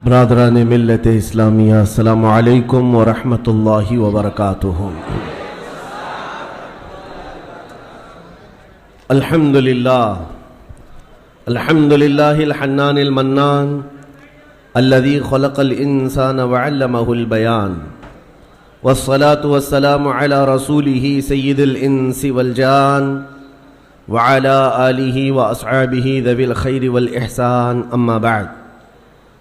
برادران ملت اسلامیہ السلام علیکم ورحمۃ اللہ وبرکاتہ۔ الحمد للہ الحنان المنان الذي خلق الانسان وعلمه البیان، والصلاة والسلام على رسوله سید الانس والجان وعلى آلہ واصحابہ ذوی الخیر والاحسان، اما بعد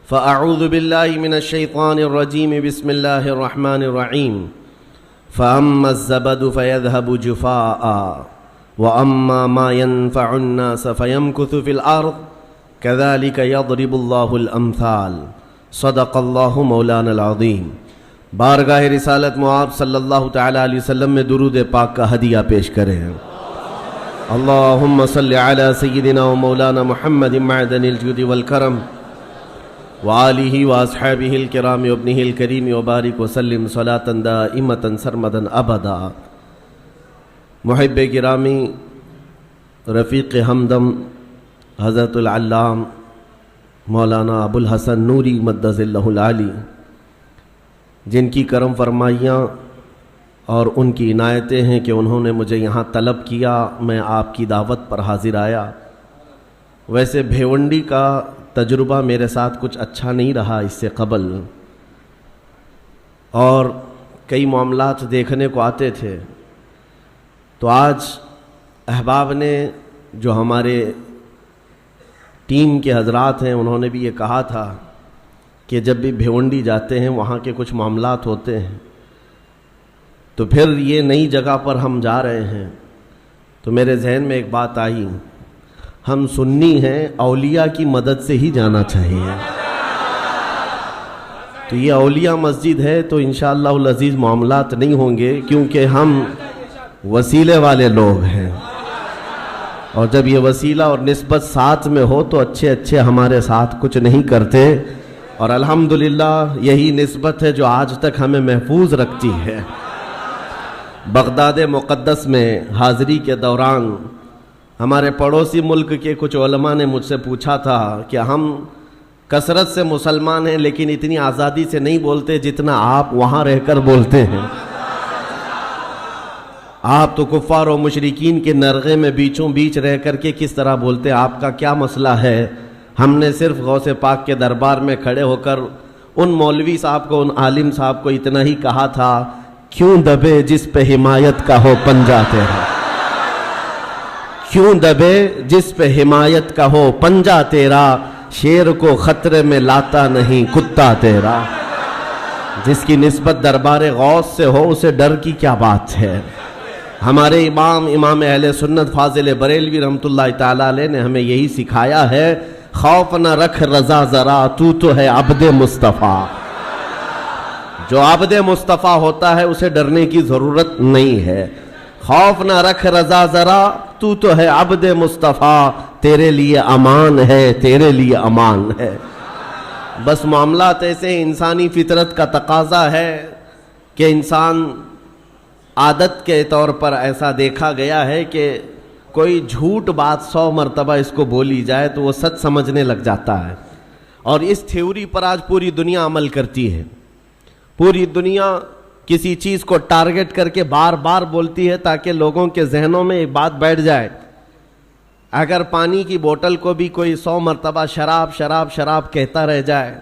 فأعوذ بالله من الشيطان الرجيم، بسم الله الرحمن الرحيم۔ فأما الزبد فيذهب جفاء وأما ما ينفع الناس فيمكث في الأرض كذلك يضرب الله الأمثال، صدق الله مولانا العظيم۔ بارگاہ رسالت معاب صلی اللہ تعالی علیہ وسلم میں درود پاک کا ہدیہ پیش کریں۔ اللہم صل علی سیدنا و مولانا محمد معدن الجود والکرم وآلہ واصحابہ الکرام وابنہ الکریم وبارک وسلم صلاۃ دائمۃ سرمدا ابدا۔ محب گرامی، رفیق ہمدم حضرت العلام مولانا ابو الحسن نوری مدظ اللہ العالی، جن کی کرم فرمائیاں اور ان کی عنایتیں ہیں کہ انہوں نے مجھے یہاں طلب کیا، میں آپ کی دعوت پر حاضر آیا۔ ویسے بھیونڈی کا تجربہ میرے ساتھ کچھ اچھا نہیں رہا اس سے قبل، اور کئی معاملات دیکھنے کو آتے تھے، تو آج احباب نے جو ہمارے ٹیم کے حضرات ہیں انہوں نے بھی یہ کہا تھا کہ جب بھی بھیونڈی جاتے ہیں وہاں کے کچھ معاملات ہوتے ہیں، تو پھر یہ نئی جگہ پر ہم جا رہے ہیں، تو میرے ذہن میں ایک بات آئی، ہم سنی ہیں، اولیاء کی مدد سے ہی جانا چاہیے۔ تو یہ اولیاء مسجد ہے تو انشاءاللہ العزیز معاملات نہیں ہوں گے، کیونکہ ہم وسیلے والے لوگ ہیں، اور جب یہ وسیلہ اور نسبت ساتھ میں ہو تو اچھے ہمارے ساتھ کچھ نہیں کرتے، اور الحمدللہ یہی نسبت ہے جو آج تک ہمیں محفوظ رکھتی ہے۔ بغداد مقدس میں حاضری کے دوران ہمارے پڑوسی ملک کے کچھ علماء نے مجھ سے پوچھا تھا کہ ہم کثرت سے مسلمان ہیں لیکن اتنی آزادی سے نہیں بولتے جتنا آپ وہاں رہ کر بولتے ہیں۔ آپ تو کفار و مشرکین کے نرغے میں بیچوں بیچ رہ کر کے کس طرح بولتے، آپ کا کیا مسئلہ ہے؟ ہم نے صرف غوث پاک کے دربار میں کھڑے ہو کر ان مولوی صاحب کو، ان عالم صاحب کو اتنا ہی کہا تھا، کیوں دبے جس پہ حمایت کا ہو پنجہ تیرا، کیوں دبے جس پہ حمایت کا ہو پنجہ تیرا، شیر کو خطرے میں لاتا نہیں کتا تیرا۔ جس کی نسبت دربار غوث سے ہو اسے ڈر کی کیا بات ہے؟ ہمارے امام اہل سنت فاضل بریلوی رحمۃ اللہ تعالیٰ علیہ نے ہمیں یہی سکھایا ہے، خوف نہ رکھ رضا ذرا، تو ہے عبد مصطفیٰ۔ جو عبد مصطفیٰ ہوتا ہے اسے ڈرنے کی ضرورت نہیں ہے۔ خوف نہ رکھ رضا ذرا، تو ہے عبد مصطفیٰ، تیرے لیے امان ہے، تیرے لیے امان ہے۔ بس معاملات ایسے انسانی فطرت کا تقاضا ہے کہ انسان عادت کے طور پر ایسا دیکھا گیا ہے کہ کوئی جھوٹ بات 100 مرتبہ اس کو بولی جائے تو وہ سچ سمجھنے لگ جاتا ہے، اور اس تھیوری پر آج پوری دنیا عمل کرتی ہے۔ پوری دنیا کسی چیز کو ٹارگٹ کر کے بار بار بولتی ہے تاکہ لوگوں کے ذہنوں میں ایک بات بیٹھ جائے۔ اگر پانی کی بوتل کو بھی کوئی 100 مرتبہ شراب شراب شراب کہتا رہ جائے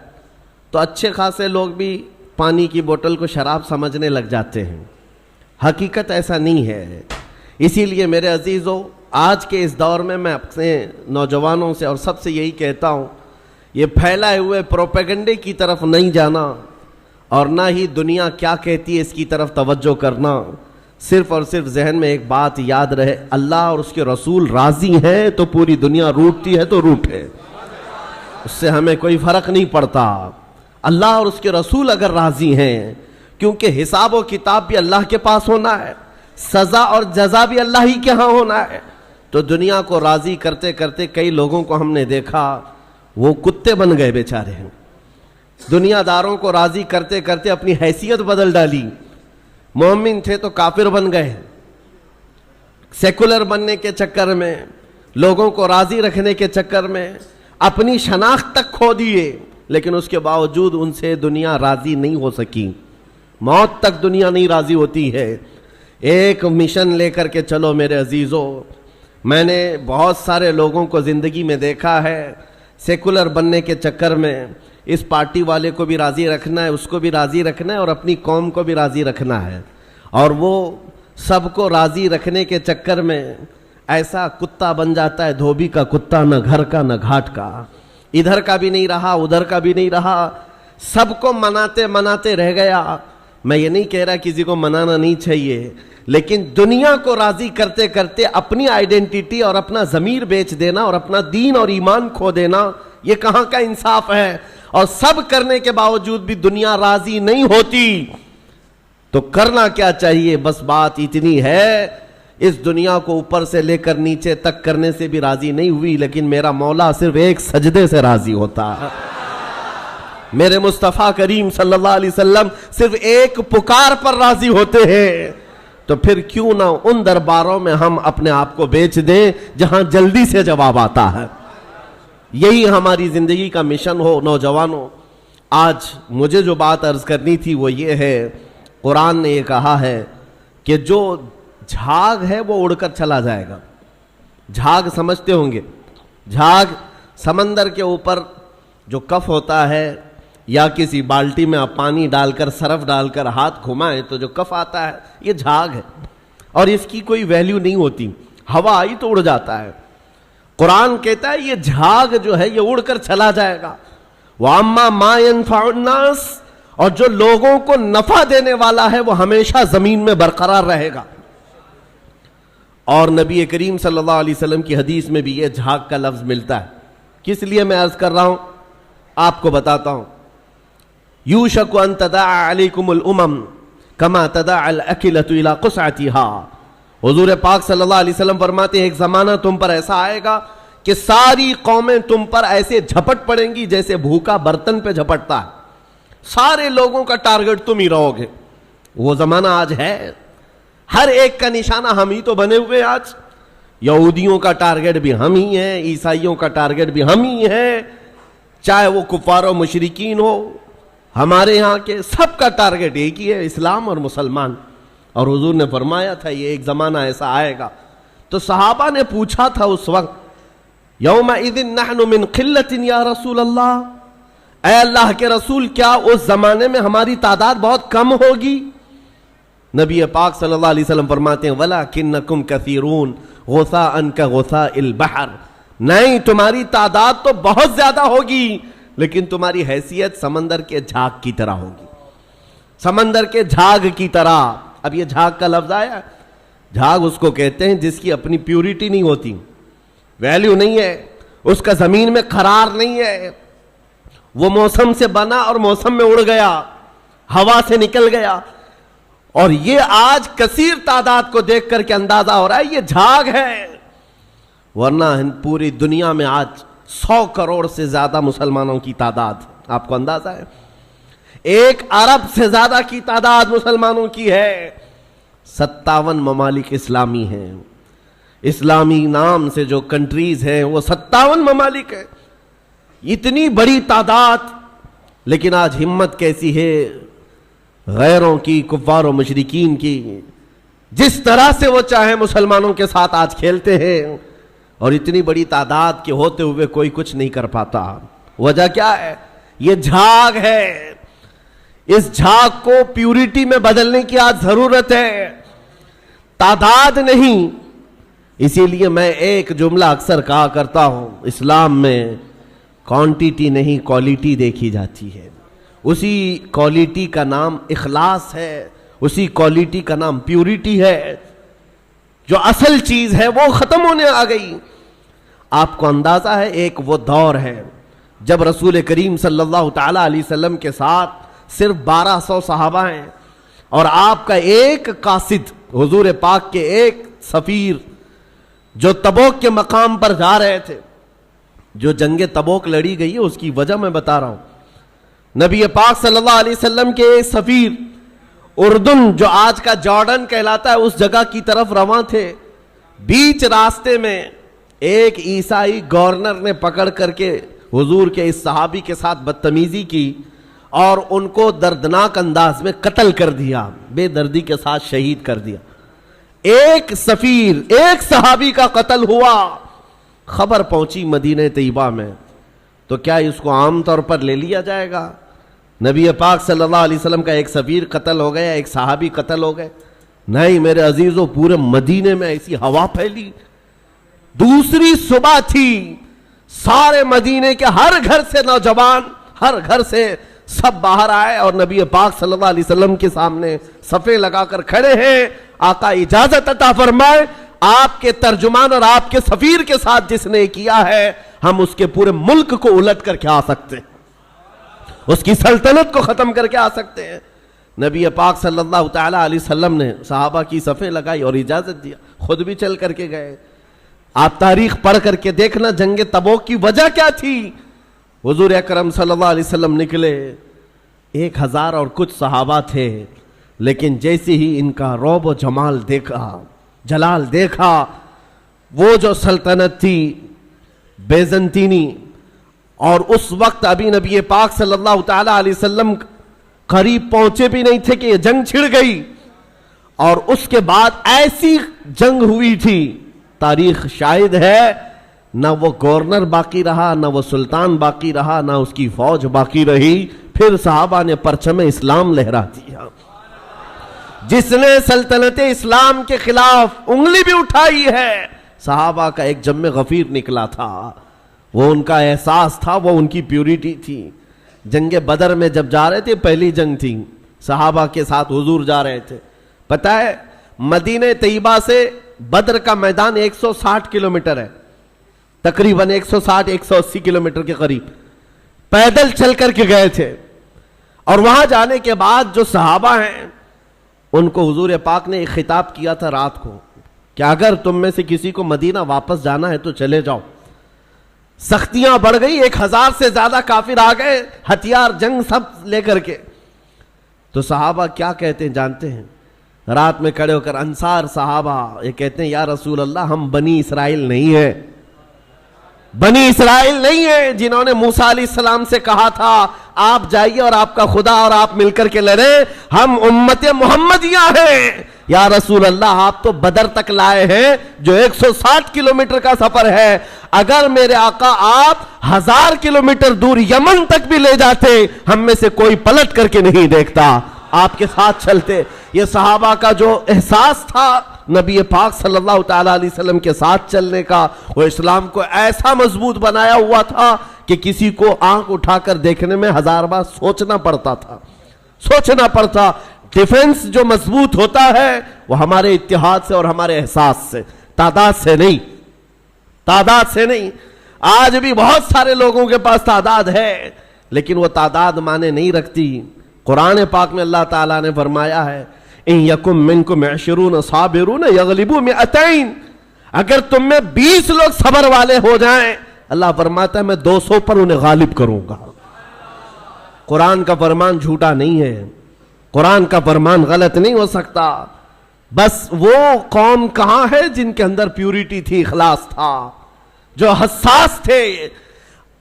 تو اچھے خاصے لوگ بھی پانی کی بوتل کو شراب سمجھنے لگ جاتے ہیں۔ حقیقت ایسا نہیں ہے۔ اسی لیے میرے عزیزو، آج کے اس دور میں اپنے نوجوانوں سے اور سب سے یہی کہتا ہوں، یہ پھیلائے ہوئے پروپیگنڈے کی طرف نہیں جانا، اور نہ ہی دنیا کیا کہتی ہے اس کی طرف توجہ کرنا۔ صرف اور صرف ذہن میں ایک بات یاد رہے، اللہ اور اس کے رسول راضی ہیں تو پوری دنیا روٹتی ہے تو روٹے، اس سے ہمیں کوئی فرق نہیں پڑتا۔ اللہ اور اس کے رسول اگر راضی ہیں، کیونکہ حساب و کتاب بھی اللہ کے پاس ہونا ہے، سزا اور جزا بھی اللہ ہی کے ہاں ہونا ہے، تو دنیا کو راضی کرتے کرتے کئی لوگوں کو ہم نے دیکھا وہ کتے بن گئے بیچارے ہیں۔ دنیا داروں کو راضی کرتے کرتے اپنی حیثیت بدل ڈالی، مومن تھے تو کافر بن گئے، سیکولر بننے کے چکر میں، لوگوں کو راضی رکھنے کے چکر میں اپنی شناخت تک کھو دیے، لیکن اس کے باوجود ان سے دنیا راضی نہیں ہو سکی. موت تک دنیا نہیں راضی ہوتی ہے. ایک مشن لے کر کے چلو میرے عزیزو. میں نے بہت سارے لوگوں کو زندگی میں دیکھا ہے, سیکولر بننے کے چکر میں اس پارٹی والے کو بھی راضی رکھنا ہے, اس کو بھی راضی رکھنا ہے, اور اپنی قوم کو بھی راضی رکھنا ہے, اور وہ سب کو راضی رکھنے کے چکر میں ایسا کتا بن جاتا ہے, دھوبی کا کتا, نہ گھر کا نہ گھاٹ کا, ادھر کا بھی نہیں رہا ادھر کا بھی نہیں رہا, سب کو مناتے مناتے رہ گیا. میں یہ نہیں کہہ رہا کسی کو منانا نہیں چاہیے, لیکن دنیا کو راضی کرتے کرتے اپنی آئیڈینٹی اور اپنا ضمیر بیچ دینا اور اپنا دین اور ایمان کھو دینا, یہ کہاں کا انصاف ہے؟ اور سب کرنے کے باوجود بھی دنیا راضی نہیں ہوتی تو کرنا کیا چاہیے؟ بس بات اتنی ہے, اس دنیا کو اوپر سے لے کر نیچے تک کرنے سے بھی راضی نہیں ہوئی, لیکن میرا مولا صرف ایک سجدے سے راضی ہوتا ہے. میرے مصطفیٰ کریم صلی اللہ علیہ وسلم صرف ایک پکار پر راضی ہوتے ہیں. تو پھر کیوں نہ ان درباروں میں ہم اپنے آپ کو بیچ دیں جہاں جلدی سے جواب آتا ہے. یہی ہماری زندگی کا مشن ہو. نوجوانوں, آج مجھے جو بات عرض کرنی تھی وہ یہ ہے, قرآن نے یہ کہا ہے کہ جو جھاگ ہے وہ اڑ کر چلا جائے گا. جھاگ سمجھتے ہوں گے, جھاگ سمندر کے اوپر جو کف ہوتا ہے, یا کسی بالٹی میں آپ پانی ڈال کر سرف ڈال کر ہاتھ گھمائیں تو جو کف آتا ہے یہ جھاگ ہے, اور اس کی کوئی ویلیو نہیں ہوتی, ہوا آئی تو اڑ جاتا ہے. قرآن کہتا ہے یہ جھاگ جو ہے یہ اڑ کر چلا جائے گا. وَأَمَّا مَا يَنْفَعُ النَّاسِ, اور جو لوگوں کو نفع دینے والا ہے وہ ہمیشہ زمین میں برقرار رہے گا. اور نبی کریم صلی اللہ علیہ وسلم کی حدیث میں بھی یہ جھاگ کا لفظ ملتا ہے. کس لیے میں عرض کر رہا ہوں آپ کو بتاتا ہوں. یوشک ان تداعى علیکم الامم کما تداعى الاکلۃ الی قصعتها. حضور پاک صلی اللہ علیہ وسلم فرماتے ہیں ایک زمانہ تم پر ایسا آئے گا کہ ساری قومیں تم پر ایسے جھپٹ پڑیں گی جیسے بھوکا برتن پہ جھپٹتا ہے. سارے لوگوں کا ٹارگٹ تم ہی رہو گے. وہ زمانہ آج ہے, ہر ایک کا نشانہ ہم ہی تو بنے ہوئے. آج یہودیوں کا ٹارگٹ بھی ہم ہی ہیں, عیسائیوں کا ٹارگٹ بھی ہم ہی ہیں, چاہے وہ کفار و مشرکین ہو, ہمارے ہاں کے سب کا ٹارگٹ ایک ہی ہے, اسلام اور مسلمان. اور حضور نے فرمایا تھا یہ ایک زمانہ ایسا آئے گا. تو صحابہ نے پوچھا تھا اس وقت, یومئذ نحن من قلۃ یا رسول اللہ, اے اللہ کے رسول کیا اس زمانے میں ہماری تعداد بہت کم ہوگی؟ نبی پاک صلی اللہ علیہ وسلم فرماتے ہیں وَلَكِنَّكُمْ كَثِيرُونَ غُثَاءً كَغُثَاءِ الْبَحْرِ, نہیں تمہاری تعداد تو بہت زیادہ ہوگی لیکن تمہاری حیثیت سمندر کے جھاگ کی طرح ہوگی, سمندر کے جھاگ کی طرح. اب یہ جھاگ کا لفظ آیا, جھاگ اس کو کہتے ہیں جس کی اپنی پیوریٹی نہیں ہوتی, ویلیو نہیں ہے, اس کا زمین میں قرار نہیں ہے, وہ موسم سے بنا اور موسم میں اڑ گیا, ہوا سے نکل گیا. اور یہ آج کثیر تعداد کو دیکھ کر کے اندازہ ہو رہا ہے یہ جھاگ ہے, ورنہ پوری دنیا میں آج 100 کروڑ سے زیادہ مسلمانوں کی تعداد, آپ کو اندازہ ہے 1 ارب سے زیادہ کی تعداد مسلمانوں کی ہے. 57 ممالک اسلامی ہیں, اسلامی نام سے جو کنٹریز ہیں وہ 57 ممالک ہیں. اتنی بڑی تعداد, لیکن آج ہمت کیسی ہے غیروں کی, کفار و مشرکین کی, جس طرح سے وہ چاہیں مسلمانوں کے ساتھ آج کھیلتے ہیں, اور اتنی بڑی تعداد کے ہوتے ہوئے کوئی کچھ نہیں کر پاتا. وجہ کیا ہے؟ یہ جھاگ ہے. اس جھاگ کو پیوریٹی میں بدلنے کی آج ضرورت ہے, تعداد نہیں. اسی لیے میں ایک جملہ اکثر کہا کرتا ہوں, اسلام میں کوانٹیٹی نہیں کوالٹی دیکھی جاتی ہے. اسی کوالٹی کا نام اخلاص ہے, اسی کوالٹی کا نام پیوریٹی ہے. جو اصل چیز ہے وہ ختم ہونے آ گئی. آپ کو اندازہ ہے ایک وہ دور ہے جب رسول کریم صلی اللہ تعالی علیہ وسلم کے ساتھ صرف 1200 صحابہ ہیں, اور آپ کا ایک قاصد, حضور پاک کے ایک سفیر جو تبوک کے مقام پر جا رہے تھے. جو جنگ تبوک لڑی گئی ہے اس کی وجہ میں بتا رہا ہوں. نبی پاک صلی اللہ علیہ وسلم کے ایک سفیر اردن, جو آج کا جارڈن کہلاتا ہے, اس جگہ کی طرف رواں تھے. بیچ راستے میں ایک عیسائی گورنر نے پکڑ کر کے حضور کے اس صحابی کے ساتھ بدتمیزی کی اور ان کو دردناک انداز میں قتل کر دیا، بے دردی کے ساتھ شہید کر دیا۔ ایک سفیر، ایک صحابی کا قتل ہوا، خبر پہنچی مدینہ طیبہ میں، تو کیا اس کو عام طور پر لے لیا جائے گا؟ نبی پاک صلی اللہ علیہ وسلم کا ایک سفیر قتل ہو گیا، ایک صحابی قتل ہو گئے؟ نہیں میرے عزیزوں، پورے مدینے میں ایسی ہوا پھیلی، دوسری صبح تھی، سارے مدینے کے ہر گھر سے نوجوان، ہر گھر سے سب باہر آئے اور نبی پاک صلی اللہ علیہ وسلم کے سامنے صفیں لگا کر کھڑے ہیں۔ آقا اجازت عطا فرمائے، آپ کے ترجمان اور آپ کے سفیر کے ساتھ جس نے کیا ہے، ہم اس کے پورے ملک کو الٹ کر کے آ سکتے ہیں، اس کی سلطنت کو ختم کر کے آ سکتے ہیں۔ نبی پاک صلی اللہ تعالی علیہ وسلم نے صحابہ کی صفیں لگائی اور اجازت دیا، خود بھی چل کر کے گئے۔ آپ تاریخ پڑھ کر کے دیکھنا جنگ تبوک کی وجہ کیا تھی۔ حضور اکرم صلی اللہ علیہ وسلم نکلے، 1000 اور کچھ صحابہ تھے، لیکن جیسے ہی ان کا رعب و جلال دیکھا، وہ جو سلطنت تھی بیزنطینی، اور اس وقت ابھی نبی پاک صلی اللہ تعالی علیہ وسلم قریب پہنچے بھی نہیں تھے کہ یہ جنگ چھڑ گئی، اور اس کے بعد ایسی جنگ ہوئی تھی، تاریخ شاہد ہے، نہ وہ گورنر باقی رہا، نہ وہ سلطان باقی رہا، نہ اس کی فوج باقی رہی، پھر صحابہ نے پرچم اسلام لہرا دیا۔ جس نے سلطنت اسلام کے خلاف انگلی بھی اٹھائی ہے، صحابہ کا ایک جم غفیر نکلا تھا، وہ ان کا احساس تھا، وہ ان کی پیوریٹی تھی۔ جنگ بدر میں جب جا رہے تھے، پہلی جنگ تھی، صحابہ کے ساتھ حضور جا رہے تھے، پتہ ہے مدینہ طیبہ سے بدر کا میدان 160 کلومیٹر ہے، تقریباً 160-180 کلومیٹر کے قریب پیدل چل کر کے گئے تھے، اور وہاں جانے کے بعد جو صحابہ ہیں ان کو حضور پاک نے ایک خطاب کیا تھا رات کو کہ اگر تم میں سے کسی کو مدینہ واپس جانا ہے تو چلے جاؤ۔ سختیاں بڑھ گئی، 1000 سے زیادہ کافر آ گئے، ہتھیار جنگ سب لے کر کے، تو صحابہ کیا کہتے ہیں جانتے ہیں؟ رات میں کھڑے ہو کر انصار صحابہ یہ کہتے ہیں، یا رسول اللہ ہم بنی اسرائیل نہیں ہیں، بنی اسرائیل نہیں ہیں جنہوں نے موسیٰ علیہ السلام سے کہا تھا آپ جائیے اور آپ کا خدا اور آپ مل کر کے لڑیں، ہم امت محمدیہ ہیں۔ یا رسول اللہ آپ تو بدر تک لائے ہیں جو 160 کلومیٹر کا سفر ہے، اگر میرے آقا آپ 1000 کلومیٹر دور یمن تک بھی لے جاتے، ہم میں سے کوئی پلٹ کر کے نہیں دیکھتا، آپ کے ساتھ چلتے۔ یہ صحابہ کا جو احساس تھا نبی پاک صلی اللہ تعالی علیہ وسلم کے ساتھ چلنے کا، وہ اسلام کو ایسا مضبوط بنایا ہوا تھا کہ کسی کو آنکھ اٹھا کر دیکھنے میں 1000 بار سوچنا پڑتا۔ ڈیفنس جو مضبوط ہوتا ہے وہ ہمارے اتحاد سے اور ہمارے احساس سے، تعداد سے نہیں۔ آج بھی بہت سارے لوگوں کے پاس تعداد ہے، لیکن وہ تعداد معنی نہیں رکھتی۔ قرآن پاک میں اللہ تعالیٰ نے فرمایا ہے ان یکم منکم 20 صابرون یغلبوا 200، اگر تم میں 20 لوگ صبر والے ہو جائیں، اللہ فرماتا ہے میں 200 پر انہیں غالب کروں گا۔ قرآن کا فرمان جھوٹا نہیں ہے، قرآن کا فرمان غلط نہیں ہو سکتا۔ بس وہ قوم کہاں ہے جن کے اندر پیوریٹی تھی، اخلاص تھا، جو حساس تھے۔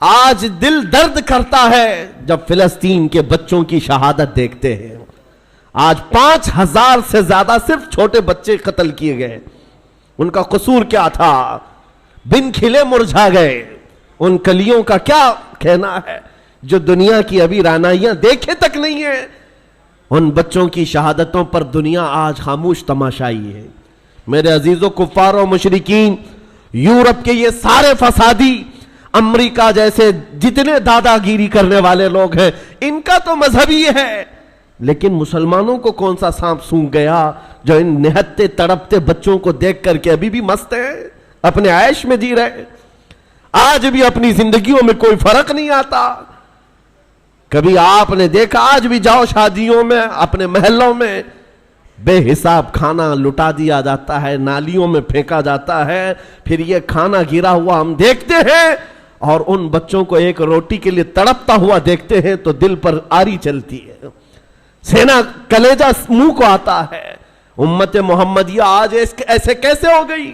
آج دل درد کرتا ہے جب فلسطین کے بچوں کی شہادت دیکھتے ہیں۔ آج 5000 سے زیادہ صرف چھوٹے بچے قتل کیے گئے، ان کا قصور کیا تھا؟ بن کھلے مرجھا گئے، ان کلیوں کا کیا کہنا ہے جو دنیا کی ابھی رعنائیاں دیکھے تک نہیں ہیں؟ ان بچوں کی شہادتوں پر دنیا آج خاموش تماشائی ہے۔ میرے عزیزوں، کفار و مشرکین، یورپ کے یہ سارے فسادی، امریکہ جیسے جتنے دادا گیری کرنے والے لوگ ہیں، ان کا تو مذہب ہی ہے، لیکن مسلمانوں کو کون سا سانپ سونگھ گیا جو ان نہتے تڑپتے بچوں کو دیکھ کر کے ابھی بھی مست ہیں، اپنے عیش میں جی رہے، آج بھی اپنی زندگیوں میں کوئی فرق نہیں آتا۔ کبھی آپ نے دیکھا، آج بھی جاؤ شادیوں میں، اپنے محلوں میں بے حساب کھانا لٹا دیا جاتا ہے، نالیوں میں پھینکا جاتا ہے، پھر یہ کھانا گرا ہوا ہم دیکھتے ہیں اور ان بچوں کو ایک روٹی کے لیے تڑپتا ہوا دیکھتے ہیں تو دل پر آری چلتی ہے، سینہ کلیجہ منہ کو آتا ہے۔ امت محمدیہ آج ایسے کیسے ہو گئی؟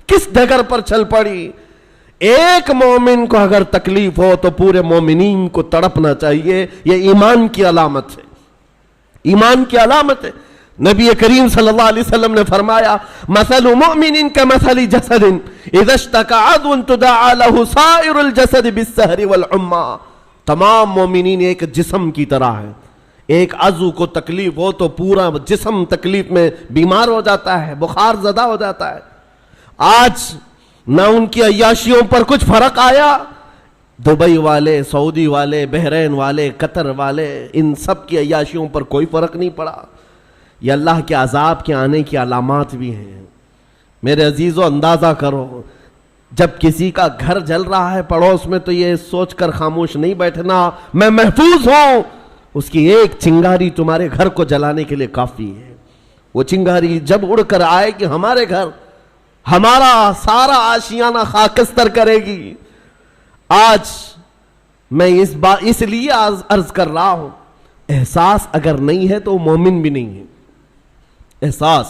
کس ڈگر پر چل پڑی؟ ایک مومن کو اگر تکلیف ہو تو پورے مومنین کو تڑپنا چاہیے. یہ ایمان کی علامت ہے, ایمان کی علامت ہے. نبی کریم صلی اللہ علیہ وسلم نے فرمایا مثل مؤمن کمثل جسد اذا اشتكى عضو تداعى له سائر الجسد بالسهر والحمى. تمام مومنین ایک جسم کی طرح ہیں. ایک عضو کو تکلیف ہو تو پورا جسم تکلیف میں بیمار ہو جاتا ہے, بخار زدہ ہو جاتا ہے. آج نہ ان کی عیاشیوں پر کچھ فرق آیا. دبئی والے, سعودی والے, بحرین والے, قطر والے, ان سب کی عیاشیوں پر کوئی فرق نہیں پڑا. یہ اللہ کے عذاب کے آنے کی علامات بھی ہیں. میرے عزیزو, اندازہ کرو جب کسی کا گھر جل رہا ہے پڑوس میں تو یہ سوچ کر خاموش نہیں بیٹھنا میں محفوظ ہوں. اس کی ایک چنگاری تمہارے گھر کو جلانے کے لیے کافی ہے. وہ چنگاری جب اڑ کر آئے کہ ہمارے گھر, ہمارا سارا آشیانہ خاکستر کرے گی. آج میں اس لیے عرض کر رہا ہوں, احساس اگر نہیں ہے تو مومن بھی نہیں ہے. احساس,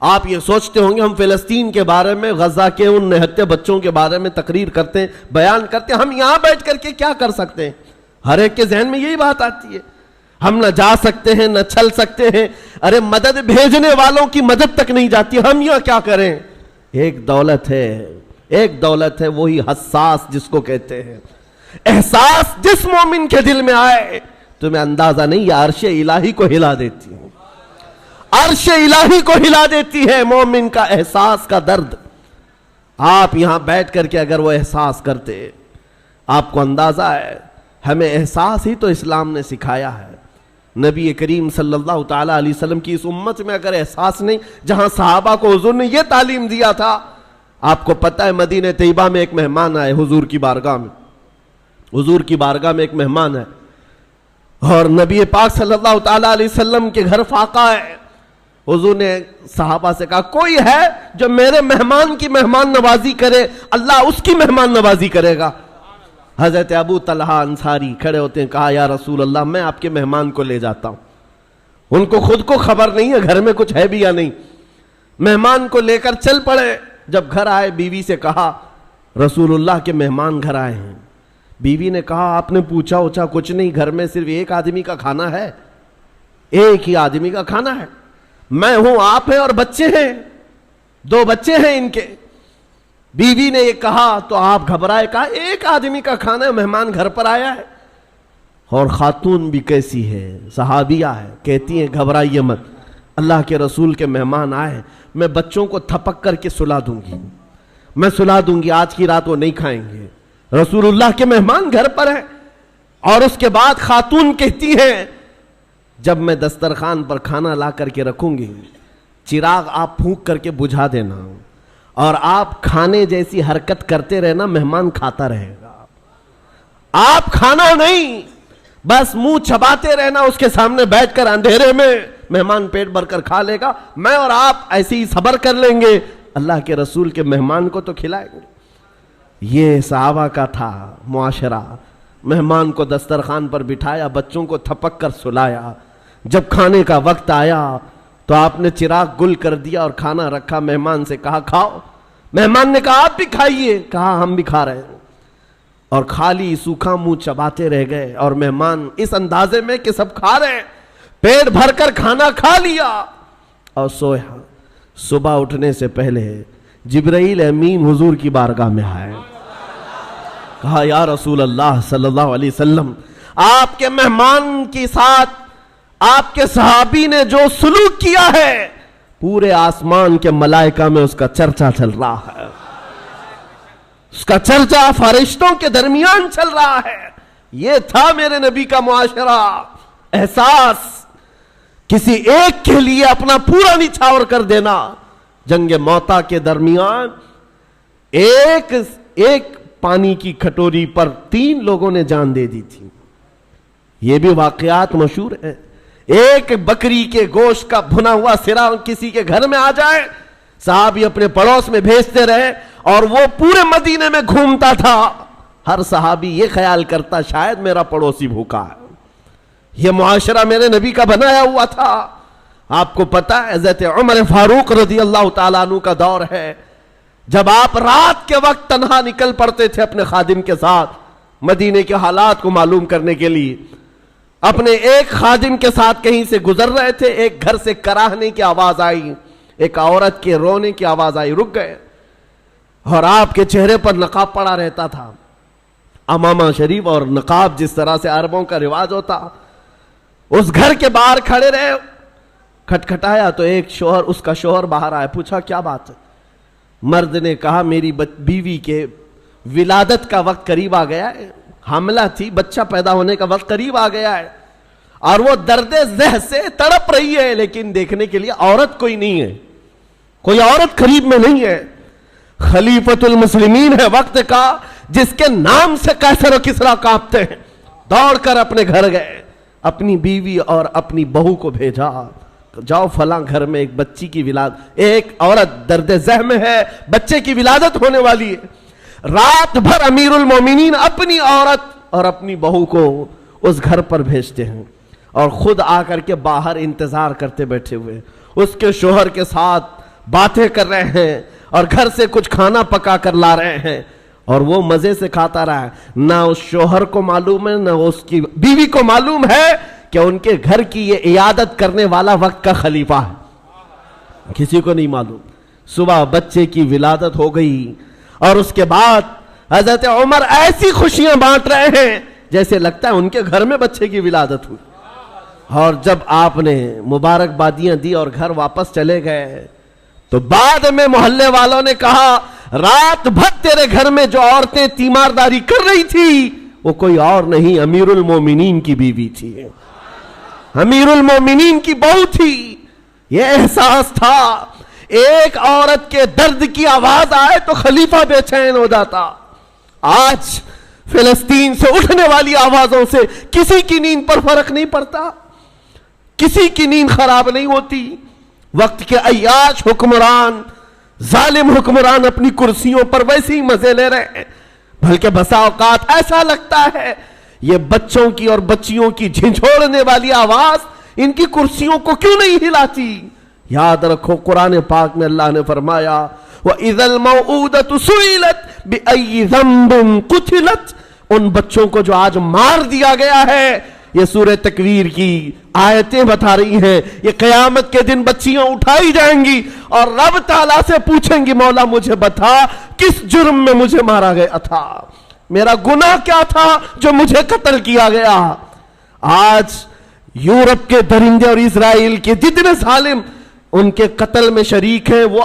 آپ یہ سوچتے ہوں گے ہم فلسطین کے بارے میں, غزہ کے ان نہتے بچوں کے بارے میں تقریر کرتے ہیں, بیان کرتے ہیں, ہم یہاں بیٹھ کر کے کیا کر سکتے ہیں؟ ہر ایک کے ذہن میں یہی بات آتی ہے. ہم نہ جا سکتے ہیں نہ چل سکتے ہیں. ارے مدد بھیجنے والوں کی مدد تک نہیں جاتی, ہم یہاں کیا کریں؟ ایک دولت ہے, ایک دولت ہے, وہی حساس جس کو کہتے ہیں. احساس جس مومن کے دل میں آئے تمہیں اندازہ نہیں, یہ عرش الہی کو ہلا دیتی ہے, عرش الہی کو ہلا دیتی ہے مومن کا احساس کا درد. آپ یہاں بیٹھ کر کے اگر وہ احساس کرتے, آپ کو اندازہ ہے ہمیں احساس ہی تو اسلام نے سکھایا ہے. نبی کریم صلی اللہ تعالی علیہ وسلم کی اس امت میں اگر احساس نہیں, جہاں صحابہ کو حضور نے یہ تعلیم دیا تھا. آپ کو پتہ ہے مدینہ طیبہ میں ایک مہمان آئے حضور کی بارگاہ میں, حضور کی بارگاہ میں ایک مہمان ہے اور نبی پاک صلی اللہ تعالی علیہ وسلم کے گھر فاقہ ہے. حضور نے صحابہ سے کہا کوئی ہے جو میرے مہمان کی مہمان نوازی کرے, اللہ اس کی مہمان نوازی کرے گا. حضرت ابو طلحہ انصاری کھڑے ہوتے ہیں, کہا یا رسول اللہ میں آپ کے مہمان کو لے جاتا ہوں. ان کو خود کو خبر نہیں ہے گھر میں کچھ ہے بھی یا نہیں. مہمان کو لے کر چل پڑے. جب گھر آئے بیوی سے کہا رسول اللہ کے مہمان گھر آئے ہیں. بیوی نے کہا آپ نے پوچھا اوچھا کچھ نہیں, گھر میں صرف ایک آدمی کا کھانا ہے, ایک ہی آدمی کا کھانا ہے, میں ہوں, آپ ہیں اور بچے ہیں, 2 بچے ہیں ان کے. بیوی نے یہ کہا تو آپ گھبرائے, کہا ایک آدمی کا کھانا ہے, مہمان گھر پر آیا ہے. اور خاتون بھی کیسی ہے, صحابیہ ہے, کہتی ہیں گھبرائیے مت, اللہ کے رسول کے مہمان آئے, میں بچوں کو تھپک کر کے سلا دوں گی, میں سلا دوں گی, آج کی رات وہ نہیں کھائیں گے, رسول اللہ کے مہمان گھر پر ہیں. اور اس کے بعد خاتون کہتی ہیں جب میں دسترخوان پر کھانا لا کر کے رکھوں گی, چراغ آپ پھونک کر کے بجھا دینا, اور آپ کھانے جیسی حرکت کرتے رہنا, مہمان کھاتا رہے گا. آپ کھانا نہیں, بس منہ چباتے رہنا اس کے سامنے بیٹھ کر اندھیرے میں, مہمان پیٹ بھر کر کھا لے گا, میں اور آپ ایسے ہی صبر کر لیں گے, اللہ کے رسول کے مہمان کو تو کھلائیں گے. یہ صحابہ کا تھا معاشرہ. مہمان کو دسترخوان پر بٹھایا, بچوں کو تھپک کر سلایا. جب کھانے کا وقت آیا تو آپ نے چراغ گل کر دیا اور کھانا رکھا, مہمان سے کہا کھاؤ. مہمان نے کہا آپ بھی کھائیے, کہا ہم بھی کھا رہے ہیں, اور خالی سوکھا منہ چباتے رہ گئے. اور مہمان اس اندازے میں کہ سب کھا رہے ہیں, پیٹ بھر کر کھانا کھا لیا اور سویا. صبح اٹھنے سے پہلے جبرائیل امین حضور کی بارگاہ میں آئے, کہا یا رسول اللہ صلی اللہ علیہ وسلم, آپ کے مہمان کے ساتھ آپ کے صحابی نے جو سلوک کیا ہے پورے آسمان کے ملائکہ میں اس کا چرچا چل رہا ہے, اس کا چرچا فرشتوں کے درمیان چل رہا ہے. یہ تھا میرے نبی کا معاشرہ. احساس, کسی ایک کے لیے اپنا پورا نچھاور کر دینا. جنگ موتا کے درمیان ایک پانی کی کھٹوری پر 3 لوگوں نے جان دے دی تھی. یہ بھی واقعات مشہور ہیں. ایک بکری کے گوشت کا بھنا ہوا سرا کسی کے گھر میں آ جائے, صحابی اپنے پڑوس میں بھیجتے رہے, اور وہ پورے مدینے میں گھومتا تھا. ہر صحابی یہ خیال کرتا شاید میرا پڑوسی بھوکا ہے. یہ معاشرہ میرے نبی کا بنایا ہوا تھا. آپ کو پتا ہے حضرت عمر فاروق رضی اللہ تعالیٰ عنہ کا دور ہے. جب آپ رات کے وقت تنہا نکل پڑتے تھے اپنے خادم کے ساتھ مدینے کے حالات کو معلوم کرنے کے لیے، اپنے ایک خادم کے ساتھ کہیں سے گزر رہے تھے، ایک گھر سے کراہنے کی آواز آئی، ایک عورت کے رونے کی آواز آئی، رک گئے، اور آپ کے چہرے پر نقاب پڑا رہتا تھا، امامہ شریف اور نقاب جس طرح سے عربوں کا رواج ہوتا۔ اس گھر کے باہر کھڑے رہے، کھٹکھٹایا تو ایک شوہر، اس کا شوہر باہر آیا، پوچھا کیا بات ہے؟ مرد نے کہا میری بیوی کے ولادت کا وقت قریب آ گیا ہے، حاملہ تھی، بچہ پیدا ہونے کا وقت قریب آ گیا ہے، اور وہ درد ذہ سے تڑپ رہی ہے، لیکن دیکھنے کے لیے عورت کوئی نہیں ہے، کوئی عورت قریب میں نہیں ہے۔ خلیفۃ المسلمین ہے وقت کا، جس کے نام سے قیصر و کسریٰ کانپتے ہیں، دوڑ کر اپنے گھر گئے، اپنی بیوی اور اپنی بہو کو بھیجا، جاؤ فلاں گھر میں ایک بچی کی ولادت، ایک عورت درد ذہ میں ہے، بچے کی ولادت ہونے والی ہے۔ رات بھر امیر المومنین اپنی عورت اور اپنی بہو کو اس گھر پر بھیجتے ہیں، اور خود آ کر کے باہر انتظار کرتے بیٹھے ہوئے، اس کے شوہر کے ساتھ باتیں کر رہے ہیں، اور گھر سے کچھ کھانا پکا کر لا رہے ہیں، اور وہ مزے سے کھاتا رہا ہے۔ نہ اس شوہر کو معلوم ہے، نہ اس کی بیوی کو معلوم ہے کہ ان کے گھر کی یہ عیادت کرنے والا وقت کا خلیفہ ہے، کسی کو نہیں معلوم۔ صبح بچے کی ولادت ہو گئی، اور اس کے بعد حضرت عمر ایسی خوشیاں بانٹ رہے ہیں جیسے لگتا ہے ان کے گھر میں بچے کی ولادت ہوئی۔ اور جب آپ نے مبارکبادیاں دی اور گھر واپس چلے گئے تو بعد میں محلے والوں نے کہا رات بھر تیرے گھر میں جو عورتیں تیمارداری کر رہی تھی وہ کوئی اور نہیں، امیر المومنین کی بیوی تھی، امیر المومنین کی بہو تھی۔ یہ احساس تھا، ایک عورت کے درد کی آواز آئے تو خلیفہ بے چین ہو جاتا۔ آج فلسطین سے اٹھنے والی آوازوں سے کسی کی نیند پر فرق نہیں پڑتا، کسی کی نیند خراب نہیں ہوتی۔ وقت کے عیاش حکمران، ظالم حکمران اپنی کرسیوں پر ویسے ہی مزے لے رہے ہیں، بلکہ بسا اوقات ایسا لگتا ہے یہ بچوں کی اور بچیوں کی جھنجھوڑنے والی آواز ان کی کرسیوں کو کیوں نہیں ہلاتی۔ یاد رکھو قرآن پاک میں اللہ نے فرمایا وَإِذَا الْمَوْعُودَةُ سُئِلَتْ بِأَيِّ ذَنبٍ قُتِلَتْ، ان بچوں کو جو آج مار دیا گیا ہے، یہ سورہ تکویر کی آیتیں بتا رہی ہیں، یہ قیامت کے دن بچیاں اٹھائی جائیں گی اور رب تعالیٰ سے پوچھیں گی مولا مجھے بتا کس جرم میں مجھے مارا گیا تھا، میرا گناہ کیا تھا جو مجھے قتل کیا گیا۔ آج یورپ کے درندے اور اسرائیل کے جتنے ظالم ان کے قتل میں شریک ہیں وہ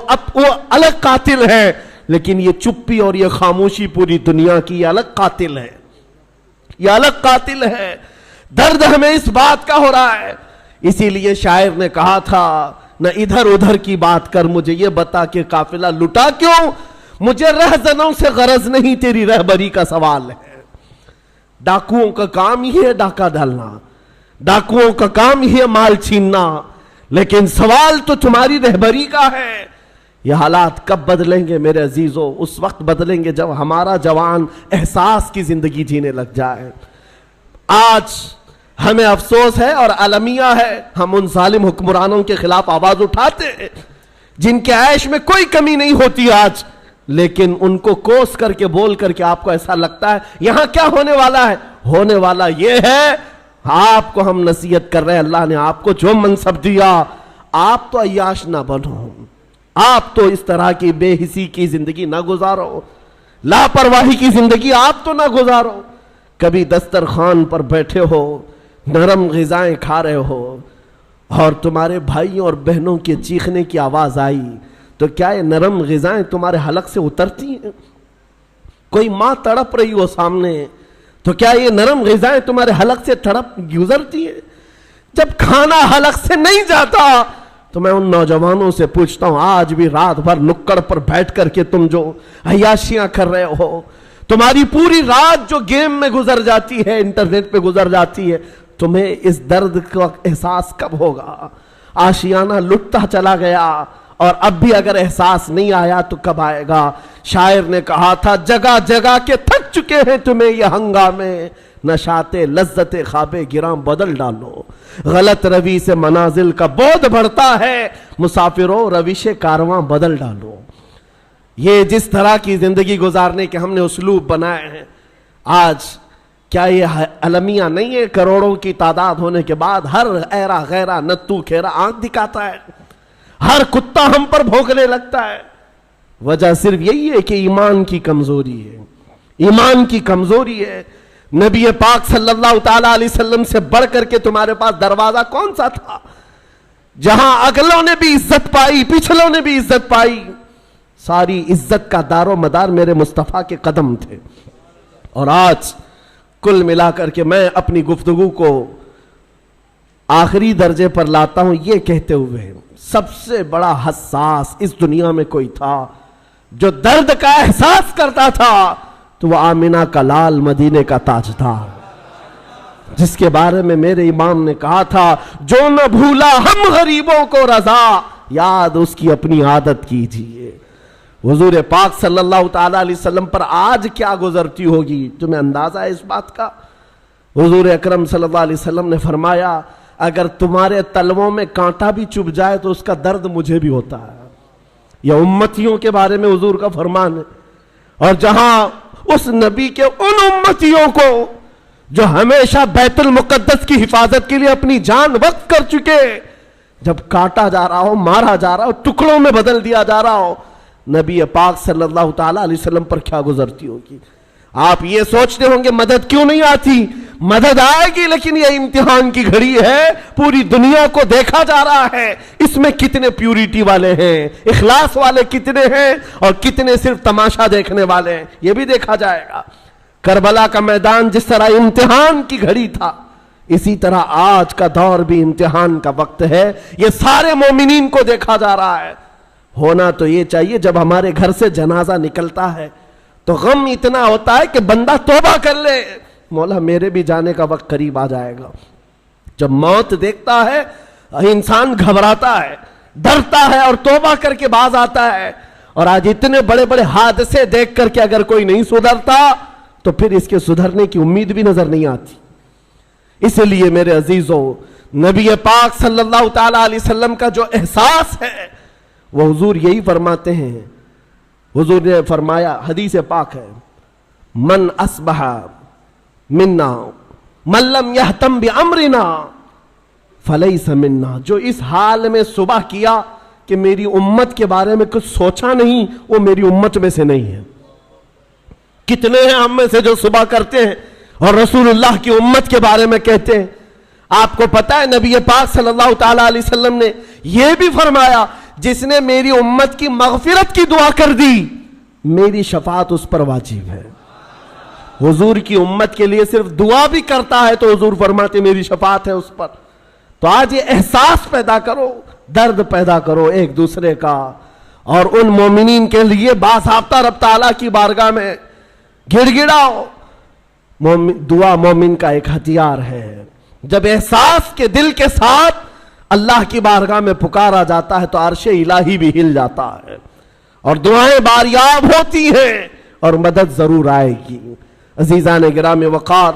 الگ قاتل ہیں، لیکن یہ چپی اور یہ خاموشی پوری دنیا کی یہ الگ قاتل ہے، یہ الگ قاتل ہے۔ درد ہمیں اس بات کا ہو رہا ہے، اسی لیے شاعر نے کہا تھا نہ ادھر ادھر کی بات کر، مجھے یہ بتا کہ قافلہ لٹا کیوں، مجھے رہزنوں سے غرض نہیں، تیری رہبری کا سوال ہے۔ ڈاکوؤں کا کام ہی ہے ڈاکہ ڈالنا، ڈاکوؤں کا کام ہی ہے مال چھیننا، لیکن سوال تو تمہاری رہبری کا ہے۔ یہ حالات کب بدلیں گے میرے عزیزو؟ اس وقت بدلیں گے جب ہمارا جوان احساس کی زندگی جینے لگ جائے۔ آج ہمیں افسوس ہے اور المیہ ہے، ہم ان ظالم حکمرانوں کے خلاف آواز اٹھاتے ہیں جن کے عیش میں کوئی کمی نہیں ہوتی آج، لیکن ان کو کوس کر کے بول کر کے آپ کو ایسا لگتا ہے یہاں کیا ہونے والا ہے؟ ہونے والا یہ ہے، آپ کو ہم نصیحت کر رہے ہیں، اللہ نے آپ کو جو منصب دیا آپ تو عیاش نہ بنو، آپ تو اس طرح کی بے حسی کی زندگی نہ گزارو، لاپرواہی کی زندگی آپ تو نہ گزارو۔ کبھی دسترخوان پر بیٹھے ہو، نرم غذائیں کھا رہے ہو اور تمہارے بھائیوں اور بہنوں کے چیخنے کی آواز آئی تو کیا یہ نرم غذائیں تمہارے حلق سے اترتی ہیں؟ کوئی ماں تڑپ رہی ہو سامنے تو کیا یہ نرم غذائیں تمہارے حلق سے تڑپ گزرتی ہیں؟ جب کھانا حلق سے نہیں جاتا تو میں ان نوجوانوں سے پوچھتا ہوں آج بھی رات بھر نکڑ پر بیٹھ کر کے تم جو عیاشیاں کر رہے ہو، تمہاری پوری رات جو گیم میں گزر جاتی ہے، انٹرنیٹ پہ گزر جاتی ہے، تمہیں اس درد کا احساس کب ہوگا؟ آشیانہ لٹتا چلا گیا اور اب بھی اگر احساس نہیں آیا تو کب آئے گا؟ شاعر نے کہا تھا جگہ جگہ کے تھک چکے ہیں تمہیں یہ ہنگامے، نشاط لذت خواب گراں بدل ڈالو، غلط روی سے منازل کا بودھ بڑھتا ہے، مسافروں روش کارواں بدل ڈالو۔ یہ جس طرح کی زندگی گزارنے کے ہم نے اسلوب بنائے ہیں، آج کیا یہ المیہ نہیں ہے؟ کروڑوں کی تعداد ہونے کے بعد ہر ایرا غیرہ نتو کھیرا آنکھ دکھاتا ہے، ہر کتا ہم پر بھونکنے لگتا ہے۔ وجہ صرف یہی ہے کہ ایمان کی کمزوری ہے، ایمان کی کمزوری ہے۔ نبی پاک صلی اللہ تعالیٰ علیہ وسلم سے بڑھ کر کے تمہارے پاس دروازہ کون سا تھا جہاں اگلوں نے بھی عزت پائی، پچھلوں نے بھی عزت پائی؟ ساری عزت کا دار و مدار میرے مصطفیٰ کے قدم تھے۔ اور آج کل ملا کر کے میں اپنی گفتگو کو آخری درجے پر لاتا ہوں یہ کہتے ہوئے، سب سے بڑا حساس اس دنیا میں کوئی تھا جو درد کا احساس کرتا تھا تو وہ آمنہ کا لال مدینے کا تاجدار، جس کے بارے میں میرے امام نے کہا تھا، جو نہ بھولا ہم غریبوں کو رضا، یاد اس کی اپنی عادت کیجئے۔ حضور پاک صلی اللہ تعالیٰ علیہ وسلم پر آج کیا گزرتی ہوگی، تمہیں اندازہ ہے اس بات کا؟ حضور اکرم صلی اللہ علیہ وسلم نے فرمایا، اگر تمہارے تلووں میں کانٹا بھی چبھ جائے تو اس کا درد مجھے بھی ہوتا ہے۔ یہ امتیوں کے بارے میں حضور کا فرمان ہے۔ اور جہاں اس نبی کے ان امتیوں کو جو ہمیشہ بیت المقدس کی حفاظت کے لیے اپنی جان وقف کر چکے، جب کاٹا جا رہا ہو، مارا جا رہا ہو، ٹکڑوں میں بدل دیا جا رہا ہو، نبی پاک صلی اللہ تعالیٰ علیہ وسلم پر کیا گزرتی ہوگی؟ آپ یہ سوچتے ہوں گے مدد کیوں نہیں آتی؟ مدد آئے گی، لیکن یہ امتحان کی گھڑی ہے، پوری دنیا کو دیکھا جا رہا ہے اس میں کتنے پیوریٹی والے ہیں، اخلاص والے کتنے ہیں اور کتنے صرف تماشا دیکھنے والے ہیں، یہ بھی دیکھا جائے گا۔ کربلا کا میدان جس طرح امتحان کی گھڑی تھا، اسی طرح آج کا دور بھی امتحان کا وقت ہے۔ یہ سارے مومنین کو دیکھا جا رہا ہے۔ ہونا تو یہ چاہیے جب ہمارے گھر سے جنازہ نکلتا ہے تو غم اتنا ہوتا ہے کہ بندہ توبہ کر لے، مولا میرے بھی جانے کا وقت قریب آ جائے گا۔ جب موت دیکھتا ہے انسان گھبراتا ہے، ڈرتا ہے اور توبہ کر کے باز آتا ہے۔ اور آج اتنے بڑے بڑے حادثے دیکھ کر کے اگر کوئی نہیں سدھرتا تو پھر اس کے سدھرنے کی امید بھی نظر نہیں آتی۔ اس لیے میرے عزیزوں، نبی پاک صلی اللہ تعالیٰ علیہ وسلم کا جو احساس ہے وہ حضور یہی فرماتے ہیں۔ حضور نے فرمایا، حدیث پاک ہے، من اصبح منا من لم یہتم بامرنا فلیس منا، جو اس حال میں صبح کیا کہ میری امت کے بارے میں کچھ سوچا نہیں، وہ میری امت میں سے نہیں ہے۔ کتنے ہیں ہم میں سے جو صبح کرتے ہیں اور رسول اللہ کی امت کے بارے میں کہتے ہیں؟ آپ کو پتا ہے نبی پاک صلی اللہ تعالیٰ علیہ وسلم نے یہ بھی فرمایا، جس نے میری امت کی مغفرت کی دعا کر دی میری شفاعت اس پر واجب ہے۔ حضور کی امت کے لیے صرف دعا بھی کرتا ہے تو حضور فرماتے میری شفاعت ہے اس پر۔ تو آج یہ احساس پیدا کرو، درد پیدا کرو ایک دوسرے کا، اور ان مومنین کے لیے باضابطہ رب تعالیٰ کی بارگاہ میں گڑ گڑاؤ۔ دعا مومن کا ایک ہتھیار ہے۔ جب احساس کے دل کے ساتھ اللہ کی بارگاہ میں پکارا جاتا ہے تو عرش الہی بھی ہل جاتا ہے اور دعائیں باریاب ہوتی ہیں اور مدد ضرور آئے گی۔ عزیزان گرامی وقار،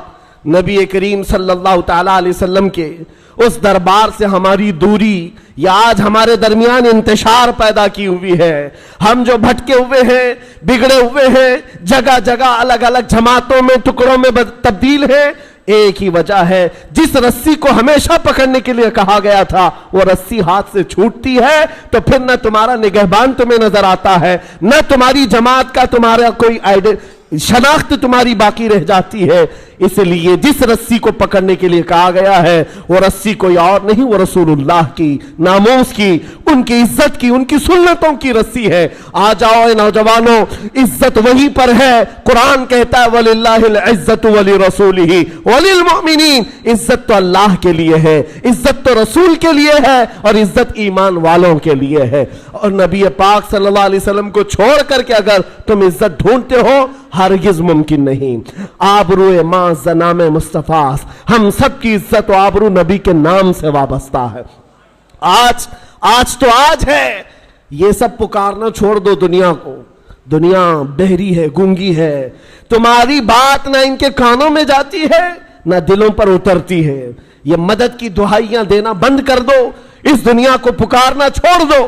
نبی کریم صلی اللہ تعالیٰ علیہ وسلم کے اس دربار سے ہماری دوری یا آج ہمارے درمیان انتشار پیدا کی ہوئی ہے۔ ہم جو بھٹکے ہوئے ہیں، بگڑے ہوئے ہیں، جگہ جگہ الگ الگ جماعتوں میں، ٹکڑوں میں تبدیل ہیں، ایک ہی وجہ ہے، جس رسی کو ہمیشہ پکڑنے کے لیے کہا گیا تھا وہ رسی ہاتھ سے چھوٹتی ہے تو پھر نہ تمہارا نگہبان تمہیں نظر آتا ہے، نہ تمہاری جماعت کا تمہارا کوئی شناخت تمہاری باقی رہ جاتی ہے۔ اس لیے جس رسی کو پکڑنے کے لیے کہا گیا ہے وہ رسی کوئی اور نہیں، وہ رسول اللہ کی ناموس کی، ان کی عزت کی، ان کی سنتوں کی رسی ہے۔ آ جاؤ اے نوجوانوں، عزت وہیں پر ہے۔ قرآن کہتا ہے وَلِلَّهِ الْعِزَّةُ وَلِرَسُولِهِ وَلِلْمُؤْمِنِينَ، عزت تو اللہ کے لیے ہے، عزت تو رسول کے لیے ہے، اور عزت ایمان والوں کے لیے ہے۔ اور نبی پاک صلی اللہ علیہ وسلم کو چھوڑ کر کے اگر تم عزت ڈھونڈتے ہو ہرگز ممکن نہیں۔ آبرو ماں نام مصطفیٰ، ہم سب کی عزت و آبرو نبی کے نام سے وابستہ ہے۔ آج تو آج ہے، یہ سب پکارنا چھوڑ دو دنیا کو۔ دنیا بہری ہے، گونگی ہے، تمہاری بات نہ ان کے کانوں میں جاتی ہے نہ دلوں پر اترتی ہے۔ یہ مدد کی دعائیاں دینا بند کر دو، اس دنیا کو پکارنا چھوڑ دو۔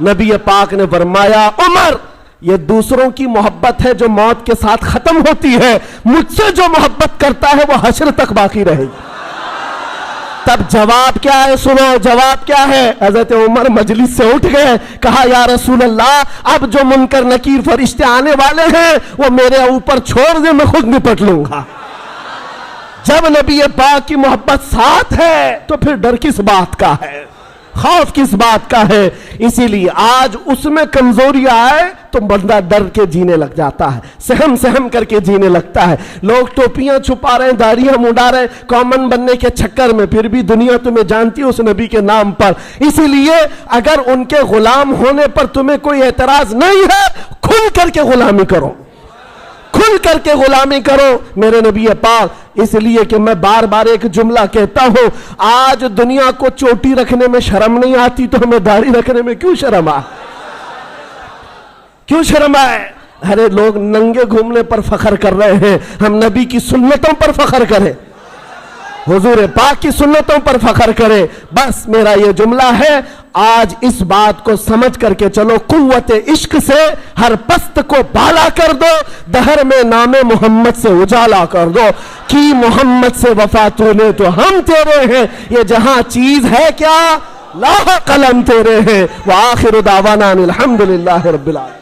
نبی پاک نے فرمایا عمر یہ دوسروں کی محبت ہے جو موت کے ساتھ ختم ہوتی ہے، مجھ سے جو محبت کرتا ہے وہ حشر تک باقی رہے گی۔ تب جواب کیا ہے سنو، جواب کیا ہے؟ حضرت عمر مجلس سے اٹھ گئے، کہا یا رسول اللہ اب جو منکر نکیر فرشتے آنے والے ہیں وہ میرے اوپر چھوڑ دے، میں خود نپٹ لوں گا۔ جب نبی پاک کی محبت ساتھ ہے تو پھر ڈر کس بات کا ہے، خوف کس بات کا ہے؟ اسی لیے آج اس میں کمزوری آئے تو بندہ ڈر کے جینے لگ جاتا ہے، سہم سہم کر کے جینے لگتا ہے۔ لوگ ٹوپیاں چھپا رہے ہیں، داڑیاں منڈا رہے ہیں کامن بننے کے چکر میں، پھر بھی دنیا تمہیں جانتی ہے اس نبی کے نام پر۔ اسی لیے اگر ان کے غلام ہونے پر تمہیں کوئی اعتراض نہیں ہے، کھل کر کے غلامی کرو، کھل کر کے غلامی کرو میرے نبی پاک۔ اس لیے کہ میں بار بار ایک جملہ کہتا ہوں، آج دنیا کو چوٹی رکھنے میں شرم نہیں آتی تو ہمیں داڑھی رکھنے میں کیوں شرم آئے؟ کیوں شرم آئے؟ ارے لوگ ننگے گھومنے پر فخر کر رہے ہیں، ہم نبی کی سنتوں پر فخر کریں، حضور پاک کی سنتوں پر فخر کریں۔ بس میرا یہ جملہ ہے، آج اس بات کو سمجھ کر کے چلو، قوت عشق سے ہر پست کو بالا کر دو، دہر میں نام محمد سے اجالا کر دو، کی محمد سے وفا تو نے تو ہم تیرے ہیں، یہ جہاں چیز ہے کیا لاح قلم تیرے ہیں۔ وآخر دعوانا الحمدللہ رب العالمین۔